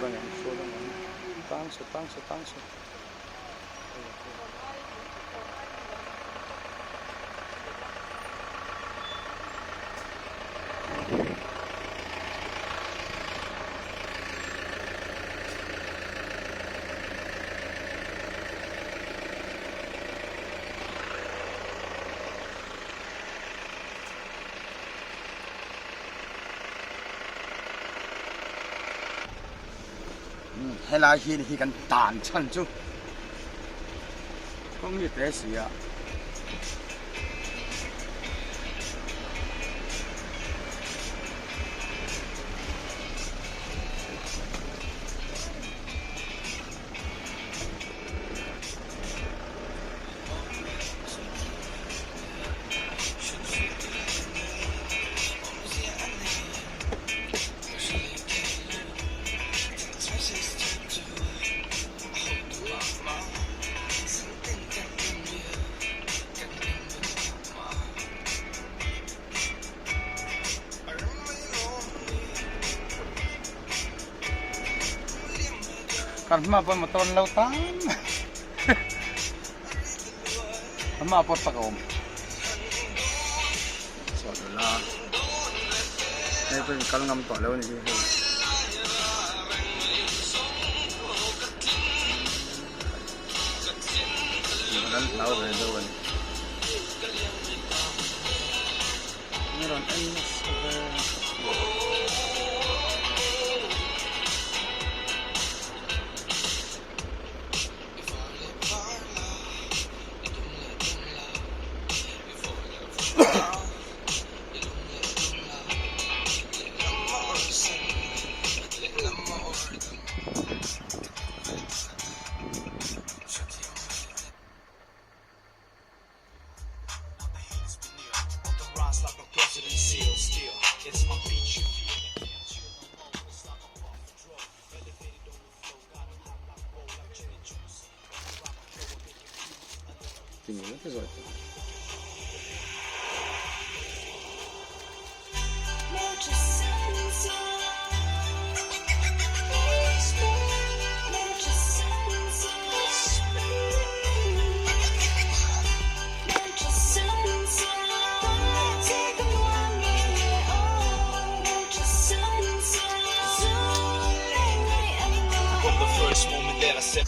da ngam so da ngam tang so hay là khi cần tàn chân chú không như thế gì ạ kan mapon moton lautan mapot pa ko so la ay pun kal ngam to law ni ji dan law re do ni meron ay tinggal ke sana. From the first moment that I said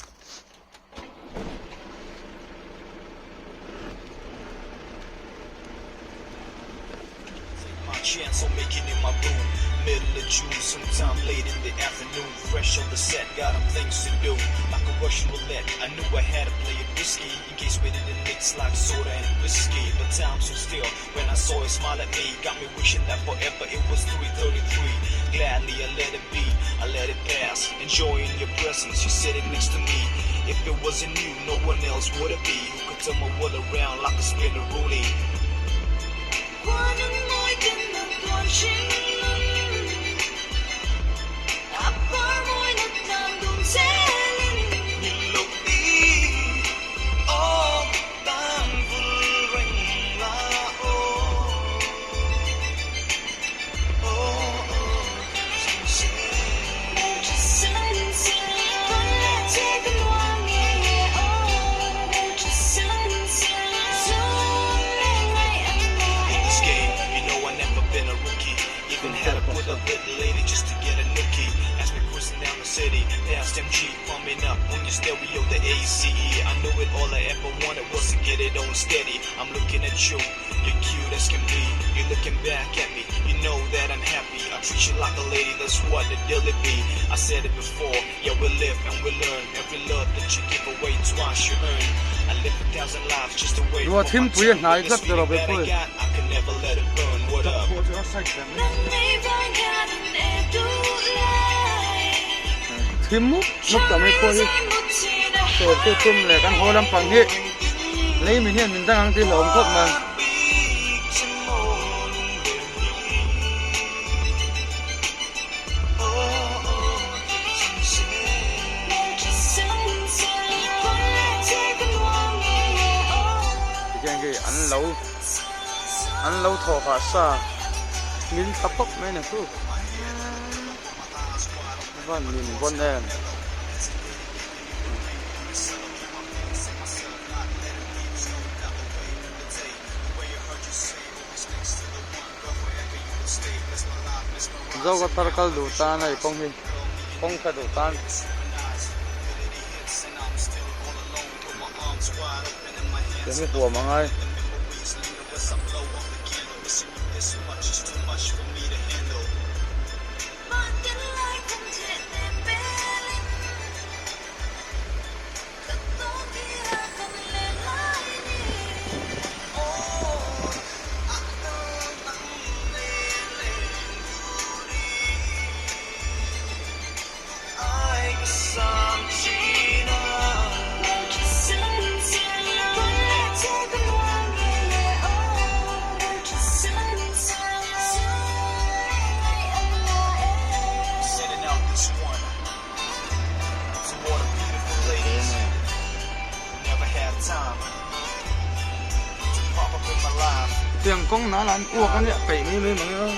chance on making it my room. Middle of June, sometime late in the afternoon. Fresh on the set, got things to do. Like a Russian roulette, I knew I had to play it risky in case we didn't mix like soda and whiskey. But time stood still when I saw her smile at me. Got me wishing that forever it was 3:33. Gladly I let it be, I let it pass. Enjoying your presence, you're sitting next to me. If it wasn't you, no one else would it be. Who could turn my world around like a spinner Rooney? SMG pumping up on your stereo, the ACE. I knew it, all I ever wanted was to get it on steady. I'm looking at you, you're cute as can be. You're looking back at me, you know that I'm happy. I treat you like a lady, that's what the deal it be. I said it before, yeah, we live and we learn. Every love that you give away twice you earn. I live 1,000 lives just to wait for my time. This feeling that I got, I can never let it burn. What up? Thêm múc tầm mấy coi rồi tôi chum lại căn hồ làm phẳng hệ lấy mình hiện mình đang ăn tiền lồng thuốc mà cái gì ăn lâu thọ phá xa mình thắp bốc mấy này thôi Van min bon em. Dâu có tar kal du ta này kong ka du tan. Cái mi của mọi người. Tiếng công nó là uổng cái này phải mấy mọi người.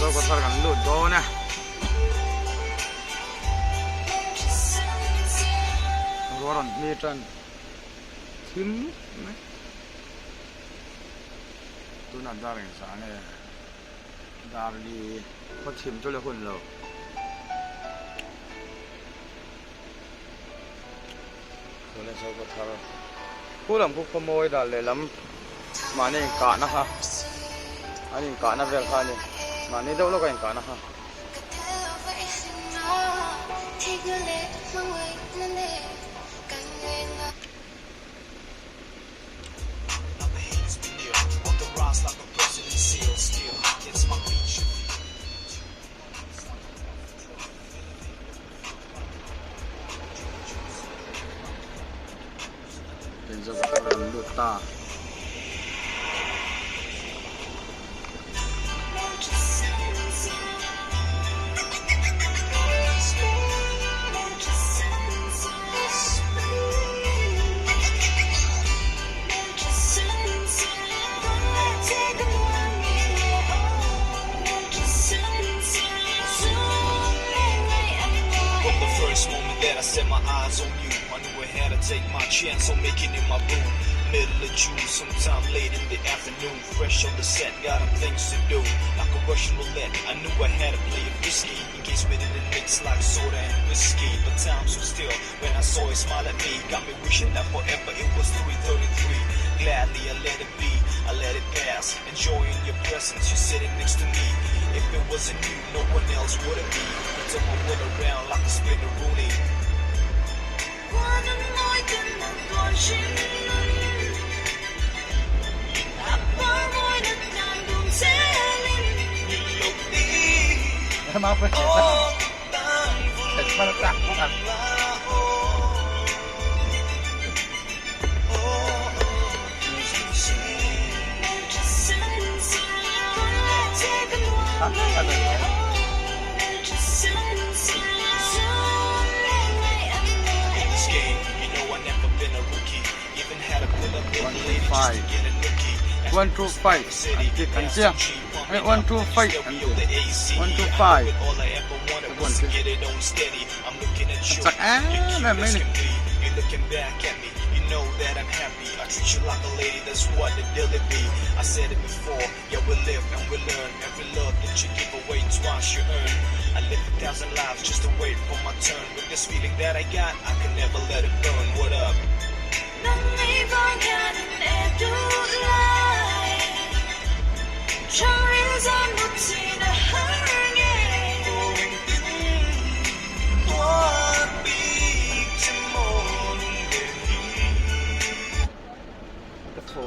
Rồi có phải gắn lụt đó nè. Rồi còn mi trần thím này. Tôi làm ra cảnh sáng này. Đào đi phát triển cho là hồn lầu. Rồi này sau có thở. Cú làm cú khom môi đã lấy lắm. Mà này cả nó ha. Anh cả nó về khai này. Mà này đâu nó cái cả nó ha. Giờ có làm được ta. That I set my eyes on you, I knew I had to take my chance on making it my room. Middle of June, sometime late in the afternoon, fresh on the set, got things to do. Like a Russian roulette, I knew I had to play it risky, in case we didn't mix like soda and whiskey. But times were still, when I saw you smile at me, got me wishing that forever it was 3:33. Gladly I let it be, I let it pass, enjoying your presence, you're sitting next to me. If it wasn't you, no one else would it be. You took my world around like a spinner Rooney. Em áp với chị sao? Để cho nó tặng không ạ? One two five. Anh chưa? 1 2 5 1 2 5 chắc là mấy này. Looking back at me, you know that I'm happy. I treat you like a lady, that's what the deal it be. I said it before, yeah, we live and we learn. Every love that you give away twice you earn. I live 1,000 lives just to wait for my turn. With this feeling that I got, I can never let it burn. What up?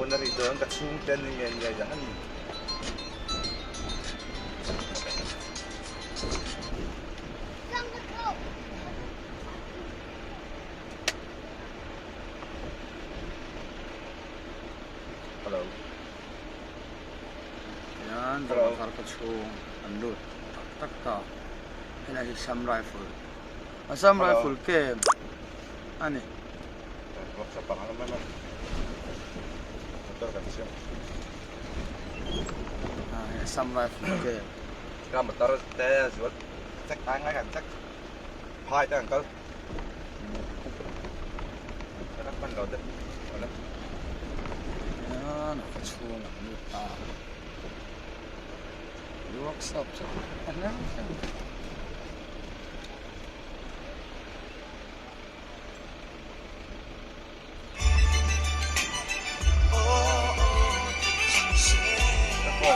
Dari doon kasudan yan gayan. Hello. Yan, bakar kacung andut. Tak tak. Ini Assam rifle. Assam rifle ke? Ani. workshop pa naman motor kan siya some rifle okay ka motor te suot chắc tay ngay kan chắc hai tay kan cái ban đầu đấy yan nakachuong lupa workshop sa ano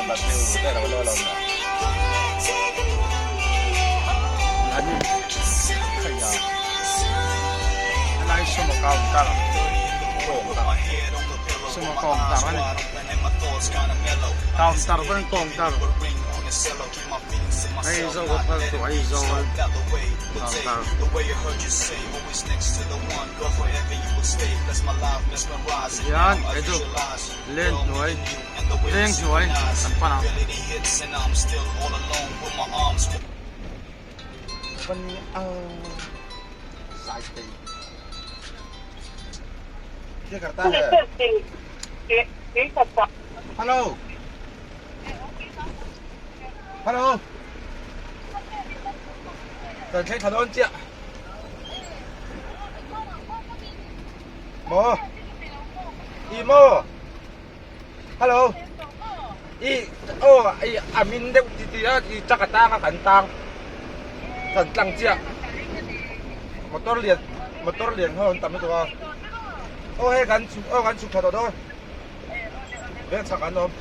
Bakit tayo na wala na. ano kaya alay sumakaunta lang sumakaunta ka na counter pa yung counter ay isaw ko pa ito ay isaw counter yan ito length nuay ang panang Side thing. Dia kata है. Hello. Hello. Cần thấy thật ơn chị ạ. Mô. Imo. Hello. Amin đâu thì chắc ta nga kantang. Kantang chị ạ. Motor liền hơn tầm itu. Hey kan suk thật đó. Bên chắc ăn không?